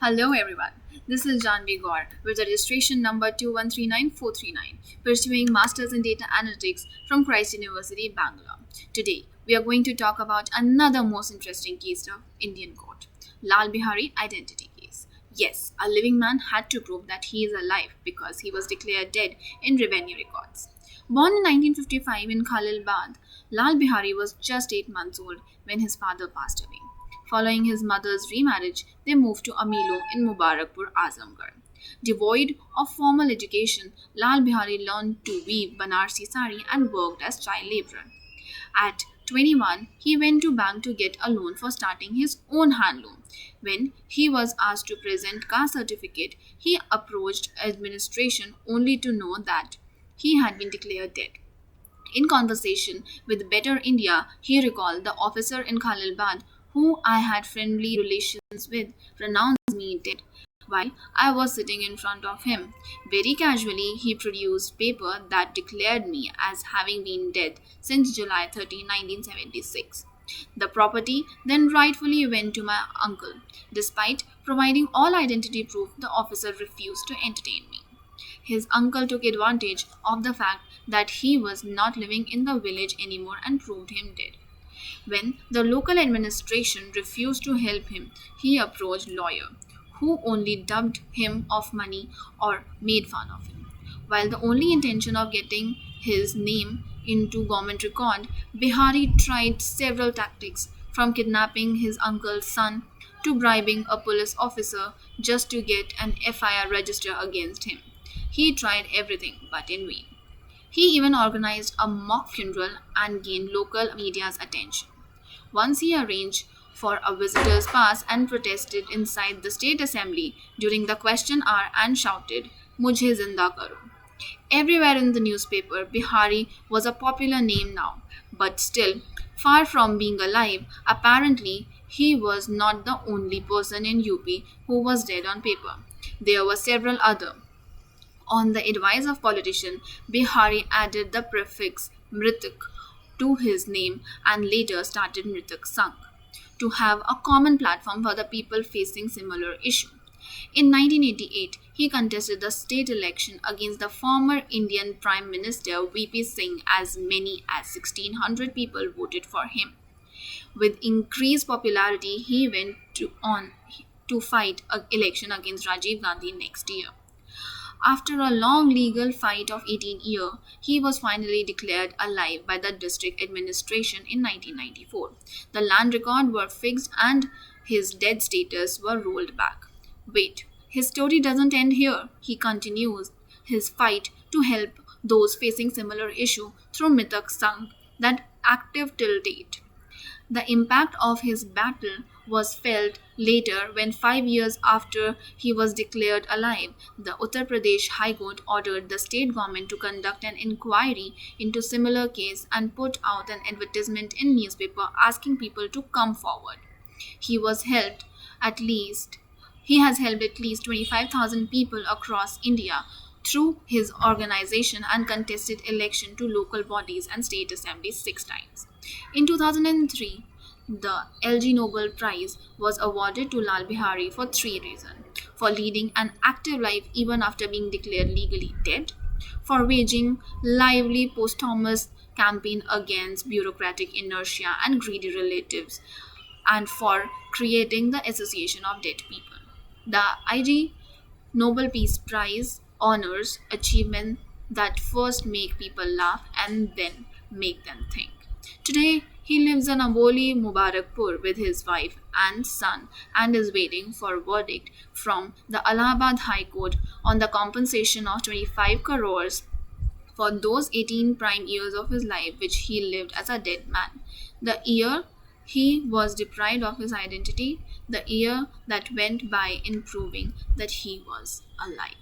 Hello everyone, this is Janvi Gaur with the registration number 2139439, pursuing Masters in Data Analytics from Christ University, Bangalore. Today, we are going to talk about another most interesting case of Indian court, Lal Bihari identity case. Yes, a living man had to prove that he is alive because he was declared dead in revenue records. Born in 1955 in Khalilabad, Lal Bihari was just 8 months old when his father passed away. Following his mother's remarriage, they moved to Amilo in Mubarakpur, Azamgarh. Devoid of formal education, Lal Bihari learned to weave Banarsi sari and worked as child laborer. At 21, he went to bank to get a loan for starting his own handloom. When he was asked to present caste certificate, he approached administration only to know that he had been declared dead. In conversation with Better India, he recalled the officer in Khalilabad who I had friendly relations with pronounced me dead while I was sitting in front of him. Very casually, he produced paper that declared me as having been dead since July 13, 1976. The property then rightfully went to my uncle. Despite providing all identity proof, the officer refused to entertain me. His uncle took advantage of the fact that he was not living in the village anymore and proved him dead. When the local administration refused to help him, he approached lawyer, who only dubbed him of money or made fun of him. While the only intention of getting his name into government record, Bihari tried several tactics, from kidnapping his uncle's son to bribing a police officer just to get an FIR registered against him. He tried everything but in vain. He even organized a mock funeral and gained local media's attention. Once he arranged for a visitor's pass and protested inside the state assembly during the question hour and shouted, Mujhe zinda karo. Everywhere in the newspaper, Bihari was a popular name now, but still, far from being alive, apparently he was not the only person in UP who was dead on paper. There were several others. On the advice of politician, Bihari added the prefix Mritik to his name and later started Mritik Sangh to have a common platform for the people facing similar issue. In 1988, he contested the state election against the former Indian Prime Minister VP Singh as many as 1600 people voted for him. With increased popularity, he went on to fight an election against Rajiv Gandhi next year. After a long legal fight of 18 years, he was finally declared alive by the district administration in 1994. The land records were fixed and his dead status were rolled back. Wait, his story doesn't end here. He continues his fight to help those facing similar issue through Mithak Sangh that active till date. The impact of his battle was felt later when 5 years after he was declared alive, the Uttar Pradesh High Court ordered the state government to conduct an inquiry into similar case and put out an advertisement in newspaper asking people to come forward. He was helped at least he has helped at least 25,000 people across India through his organization and contested election to local bodies and state assemblies 6 times. In 2003, the LG Nobel Prize was awarded to Lal Bihari for three reasons: for leading an active life even after being declared legally dead, for waging lively posthumous campaign against bureaucratic inertia and greedy relatives, and for creating the Association of Dead People. The IG Nobel Peace Prize honors achievements that first make people laugh and then make them think. Today, he lives in Aboli, Mubarakpur with his wife and son and is waiting for a verdict from the Allahabad High Court on the compensation of 25 crores for those 18 prime years of his life which he lived as a dead man. The year he was deprived of his identity, the year that went by in proving that he was alive.